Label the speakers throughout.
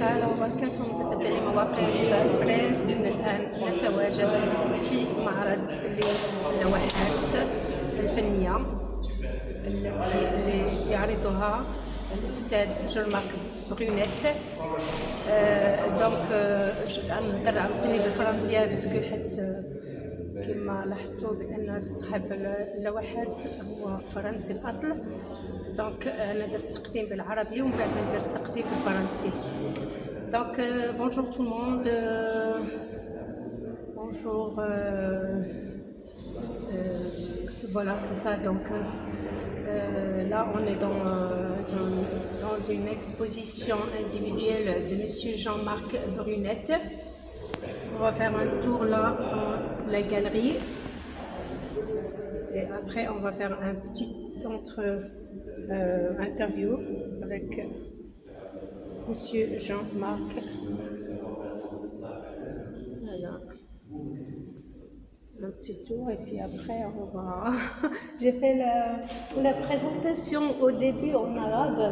Speaker 1: الحال وبركاته متتبعي مواقع بريس. الآن نتواجد في معرض للوحات الفنية التي يعرضها الأستاذ جون-مارك برونيت. دونك نهضر عاوتاني بالفرنسية باسكو حيت كما لاحظتوا بأن صاحب اللوحات هو فرنسي الأصل. دونك أنا درت التقديم بالعربي ومن بعد ندير التقديم بالفرنسي. دونك bonjour tout le monde, bonjour, voilà c'est ça. Donc là on est dans une exposition individuelle de monsieur Jean-Marc Brunet. On va faire un tour là dans la galerie et après on va faire un petit interview avec monsieur Jean-Marc. Voilà. Un petit tour et puis après on va... J'ai fait la présentation au début en arabe.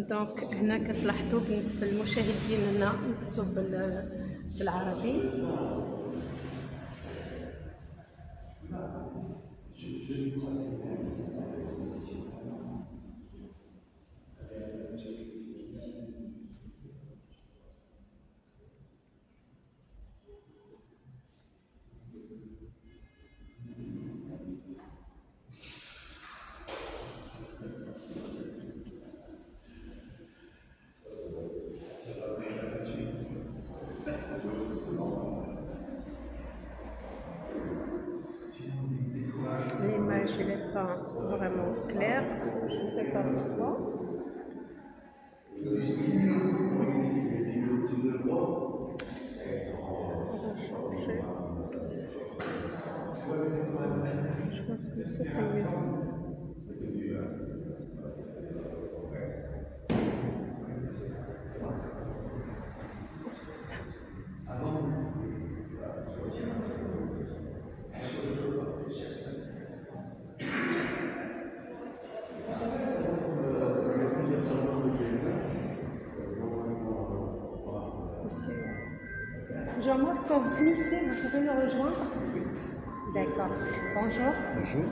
Speaker 1: دونك هنا كتلاحظوا بالنسبه للمشاهدين هنا مكتوب بالعربي. L'image n'est pas vraiment claire, je ne sais pas pourquoi. On va changer. Je pense que ça c'est mieux. Monsieur Jean-Marc, quand vous finissez, vous pouvez le rejoindre. D'accord. Bonjour.
Speaker 2: Bonjour.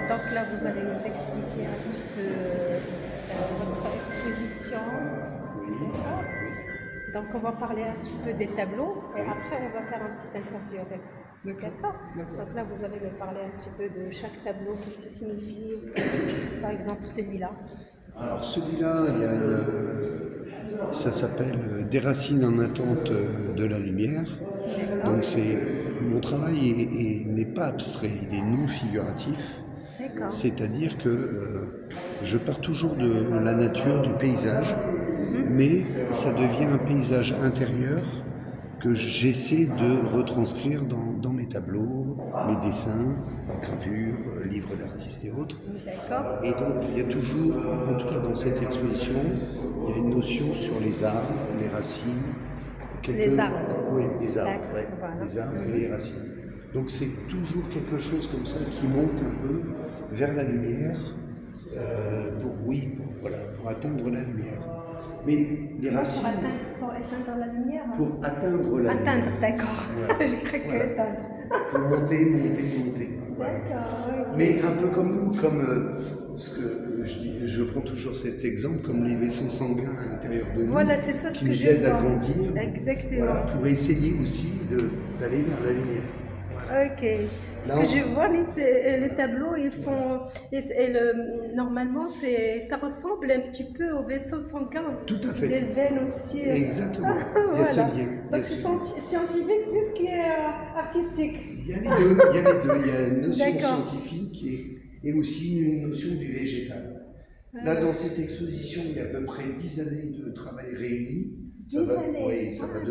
Speaker 1: Donc là, vous allez nous expliquer un petit peu votre exposition.
Speaker 2: Oui.
Speaker 1: Donc on va parler un petit peu des tableaux et après on va faire un petit interview avec vous. D'accord. Donc là, vous allez me parler un petit peu de chaque tableau, qu'est-ce qu'il signifie. Par exemple, celui-là.
Speaker 2: Alors celui-là, ça s'appelle Des racines en attente de la lumière. Donc mon travail n'est pas abstrait, il est non figuratif. C'est-à-dire que je pars toujours de la nature, du paysage, mais ça devient un paysage intérieur que j'essaie de retranscrire dans mes tableaux, mes dessins, gravures, livres d'artistes et autres. Et donc il y a toujours, en tout cas dans cette exposition, il y a une notion sur les arbres, les racines.
Speaker 1: Les arbres.
Speaker 2: Oui, les arbres, ouais, voilà. Les arbres et les racines. Donc c'est toujours quelque chose comme ça qui monte un peu vers la lumière pour atteindre la lumière. Mais les racines...
Speaker 1: Pour atteindre la lumière.
Speaker 2: Pour atteindre la lumière.
Speaker 1: Atteindre, d'accord.
Speaker 2: Voilà.
Speaker 1: J'ai cru que atteindre.
Speaker 2: Pour monter.
Speaker 1: Voilà. D'accord.
Speaker 2: Mais un peu comme nous, comme ce que je prends toujours cet exemple, comme les vaisseaux sanguins à l'intérieur de nous,
Speaker 1: voilà, c'est ça,
Speaker 2: qui nous aident à grandir.
Speaker 1: Exactement.
Speaker 2: Voilà, pour essayer aussi d'aller vers la lumière.
Speaker 1: Ok. Parce que je vois les tableaux, ils font. Normalement, ça ressemble un petit peu au vaisseau sanguin.
Speaker 2: Tout à fait.
Speaker 1: Les veines aussi.
Speaker 2: Exactement.
Speaker 1: Voilà.
Speaker 2: Il y a ce lien.
Speaker 1: Donc c'est scientifique plus qu'artistique.
Speaker 2: Il y a les deux. Il y a une notion scientifique et aussi une notion du végétal. Là, dans cette exposition, il y a à peu près 10 années de travail réunis.
Speaker 1: 10 années.
Speaker 2: Oui, ça va de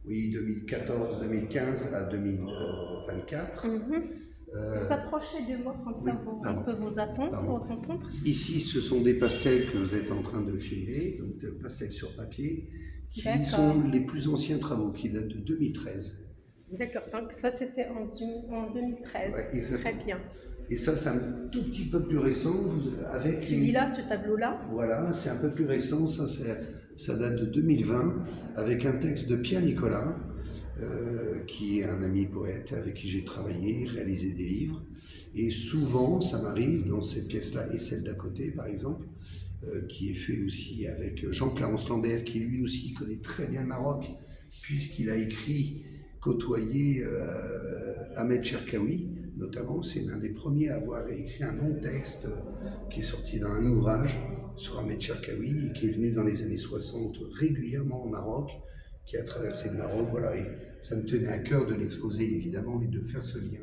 Speaker 2: 2014, 2015 à 2024.
Speaker 1: Vous approchez de moi comme ça, on peut vous attendre, on rencontre.
Speaker 2: Ici, ce sont des pastels que vous êtes en train de filmer, donc des pastels sur papier, qui sont les plus anciens travaux, qui datent de 2013.
Speaker 1: D'accord, donc ça c'était en 2013.
Speaker 2: Ouais, exactement.
Speaker 1: Très bien.
Speaker 2: Et ça, c'est un tout petit peu plus récent. Avec
Speaker 1: Celui-là, ce tableau-là?
Speaker 2: Voilà, c'est un peu plus récent. Ça date de 2020, avec un texte de Pierre Nicolas, qui est un ami poète avec qui j'ai travaillé, réalisé des livres. Et souvent, ça m'arrive dans cette pièce-là et celle d'à côté, par exemple, qui est fait aussi avec Jean-Clarence Lambert, qui lui aussi connaît très bien le Maroc, puisqu'il a écrit, côtoyé Ahmed Cherkaoui, notamment. C'est l'un des premiers à avoir écrit un long texte qui est sorti dans un ouvrage sur Ahmed Cherkaoui et qui est venu dans les années 60 régulièrement au Maroc, qui a traversé le Maroc. Voilà, et ça me tenait à cœur de l'exposer, évidemment, et de faire ce lien.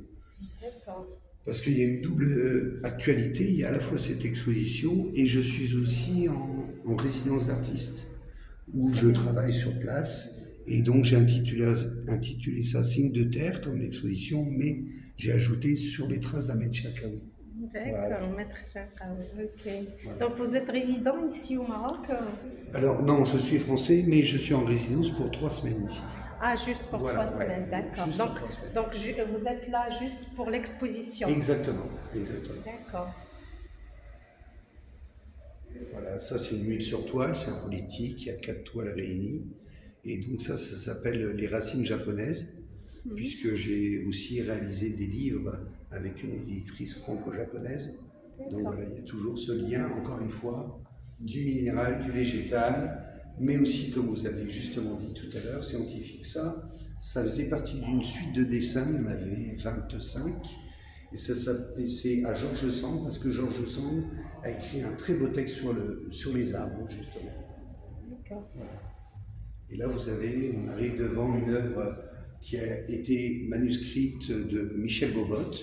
Speaker 1: D'accord.
Speaker 2: Parce qu'il y a une double actualité, il y a à la fois cette exposition et je suis aussi en résidence d'artiste, où je travaille sur place. Et donc j'ai intitulé ça Signe de terre comme l'exposition, mais j'ai ajouté sur les traces d'Ahmed Cherkaoui.
Speaker 1: D'accord,
Speaker 2: Voilà.
Speaker 1: Maître Cherkaoui, ok. Voilà. Donc vous êtes résident ici au Maroc?
Speaker 2: Alors non, je suis français, mais je suis en résidence pour 3 semaines ici.
Speaker 1: Ah, juste pour
Speaker 2: Voilà,
Speaker 1: 3 semaines, d'accord. Donc vous êtes là juste pour l'exposition?
Speaker 2: Exactement, exactement.
Speaker 1: D'accord.
Speaker 2: Voilà, ça c'est une huile sur toile, c'est un polyptyque, il y a 4 toiles réunies. Et donc ça s'appelle Les racines japonaises, puisque j'ai aussi réalisé des livres avec une éditrice franco-japonaise. Donc voilà, il y a toujours ce lien, encore une fois, du minéral, du végétal, mais aussi, comme vous avez justement dit tout à l'heure, scientifique. Ça faisait partie d'une suite de dessins, il y en avait 25, et c'est à Georges Sand, parce que Georges Sand a écrit un très beau texte sur les arbres, justement.
Speaker 1: D'accord.
Speaker 2: Voilà. Et là, on arrive devant une œuvre qui a été manuscrite de Michel Bobot,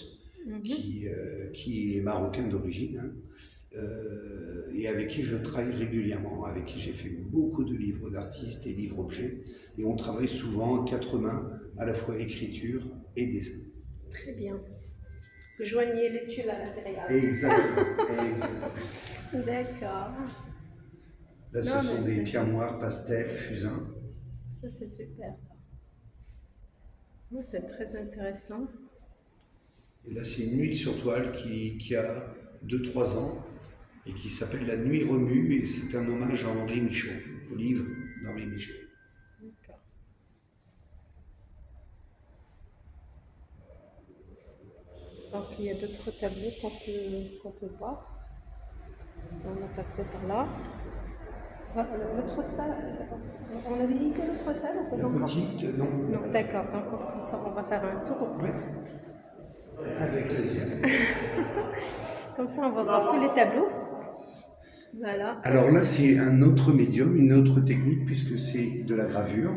Speaker 2: qui est marocain d'origine, et avec qui je travaille régulièrement, avec qui j'ai fait beaucoup de livres d'artistes et livres-objets. Et on travaille souvent à 4 mains, à la fois écriture et dessin.
Speaker 1: Très bien. Vous joignez l'utile à l'agréable.
Speaker 2: Exactement, exactement.
Speaker 1: D'accord.
Speaker 2: Là, ce sont des pierres noires, pastels, fusains.
Speaker 1: Ça, c'est super, ça. C'est très intéressant.
Speaker 2: Et là, c'est une huile sur toile qui a 2-3 ans et qui s'appelle La Nuit remue, et c'est un hommage à Henri Michaud, au livre d'Henri Michaud.
Speaker 1: D'accord. Donc, il y a d'autres tableaux qu'on peut voir. On va passer par là. L'autre salle, on a visité l'autre salle?
Speaker 2: La petite, non.
Speaker 1: Non, d'accord. Donc, comme ça, on va faire un tour.
Speaker 2: Oui, avec plaisir.
Speaker 1: Comme ça, on va voir tous les tableaux. Voilà.
Speaker 2: Alors là, c'est un autre médium, une autre technique, puisque c'est de la gravure.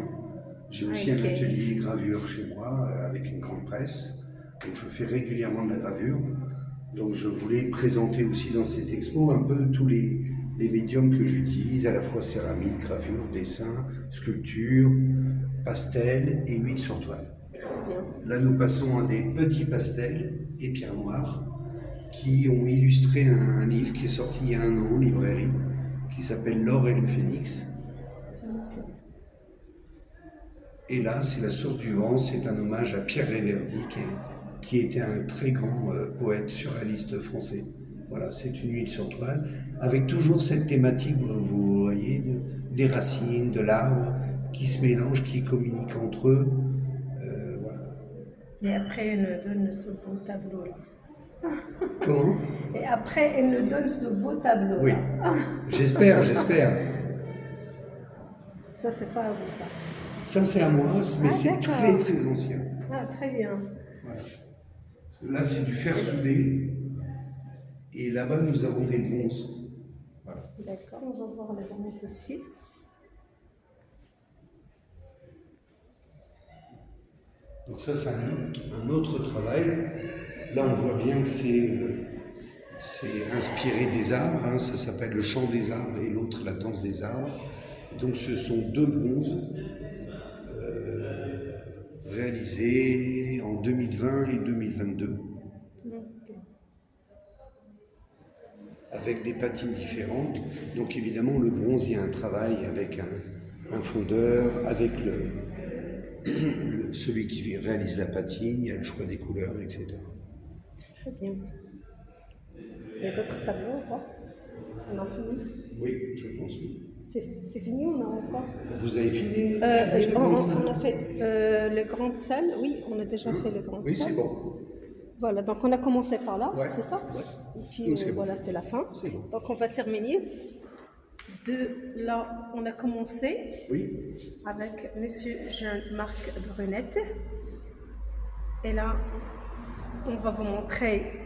Speaker 2: J'ai aussi un atelier gravure chez moi, avec une grande presse. Donc je fais régulièrement de la gravure. Donc je voulais présenter aussi dans cette expo un peu tous les médiums que j'utilise, à la fois céramique, gravure, dessin, sculpture, pastel et huile sur toile. Là, nous passons à des petits pastels et pierres noires qui ont illustré un livre qui est sorti il y a 1 an en librairie, qui s'appelle L'or et le phénix. Et là, c'est La source du vent, c'est un hommage à Pierre Réverdy, qui était un très grand poète surréaliste français. Voilà, c'est une huile sur toile, avec toujours cette thématique, vous voyez, des racines, de l'arbre, qui se mélangent, qui communiquent entre eux. Voilà.
Speaker 1: Et après, elle nous donne ce beau tableau-là.
Speaker 2: Comment?
Speaker 1: Et après, elle nous donne ce beau tableau-là.
Speaker 2: Oui, j'espère.
Speaker 1: Ça, c'est pas à vous, ça?
Speaker 2: Ça, c'est à moi, mais c'est très, très ancien.
Speaker 1: Ah, très bien.
Speaker 2: Voilà. Là, c'est du fer soudé. Et là-bas, nous avons des bronzes. Voilà.
Speaker 1: D'accord, on va voir les bronzes aussi.
Speaker 2: Donc ça, c'est un autre travail. Là, on voit bien que c'est inspiré des arbres. Hein. Ça s'appelle Le chant des arbres et l'autre La danse des arbres. Et donc, ce sont 2 bronzes réalisés en 2020 et 2022. Avec des patines différentes. Donc évidemment, le bronze, il y a un travail avec un fondeur, avec celui qui réalise la patine, il y a le choix des couleurs, etc.
Speaker 1: Très bien. Il y a d'autres tableaux ou pas? On a fini?
Speaker 2: Oui, je pense oui.
Speaker 1: C'est fini ou non pas?
Speaker 2: Vous avez fini
Speaker 1: On a fait les grandes salles, oui, on a déjà fait les grandes
Speaker 2: Oui,
Speaker 1: salles.
Speaker 2: c'est bon.
Speaker 1: Voilà, donc on a commencé par là,
Speaker 2: Ouais.
Speaker 1: c'est ça?
Speaker 2: Ouais.
Speaker 1: Et puis
Speaker 2: Donc, c'est bon.
Speaker 1: voilà, c'est la fin.
Speaker 2: C'est bon.
Speaker 1: Donc on va terminer. De là, on a commencé
Speaker 2: Oui.
Speaker 1: avec Monsieur Jean-Marc Brunette. Et là, on va vous montrer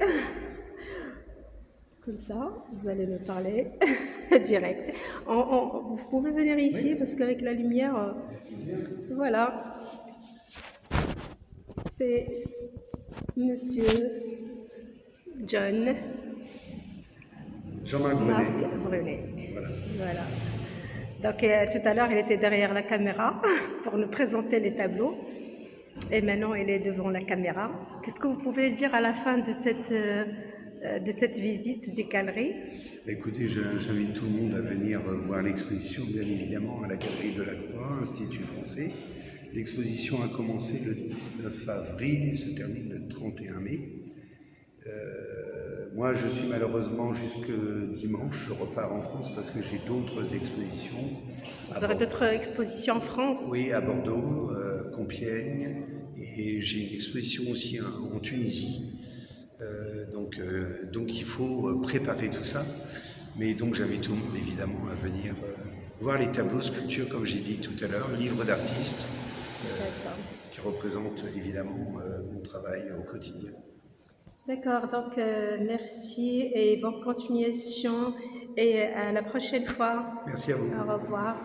Speaker 1: comme ça, vous allez me parler direct. Vous pouvez venir ici parce qu'avec la lumière, voilà. C'est Monsieur
Speaker 2: Jean-Marc Brunet.
Speaker 1: Brunet.
Speaker 2: Voilà.
Speaker 1: Donc tout à l'heure, il était derrière la caméra pour nous présenter les tableaux. Et maintenant, il est devant la caméra. Qu'est-ce que vous pouvez dire à la fin de cette visite du galerie?
Speaker 2: Écoutez, j'invite tout le monde à venir voir l'exposition, bien évidemment, à la Galerie de la Croix, Institut français. L'exposition a commencé le 19 avril et se termine le 31 mai. Moi, je suis malheureusement jusque dimanche. Je repars en France parce que j'ai d'autres expositions.
Speaker 1: Vous aurez d'autres expositions en France?
Speaker 2: Oui, à Bordeaux, Compiègne, et j'ai une exposition aussi en Tunisie. Donc il faut préparer tout ça. Mais donc j'invite tout le monde évidemment à venir voir les tableaux, sculptures, comme j'ai dit tout à l'heure, livres d'artistes, qui représentent évidemment mon travail au quotidien.
Speaker 1: D'accord, donc merci et bonne continuation et à la prochaine fois.
Speaker 2: Merci à vous.
Speaker 1: Au revoir.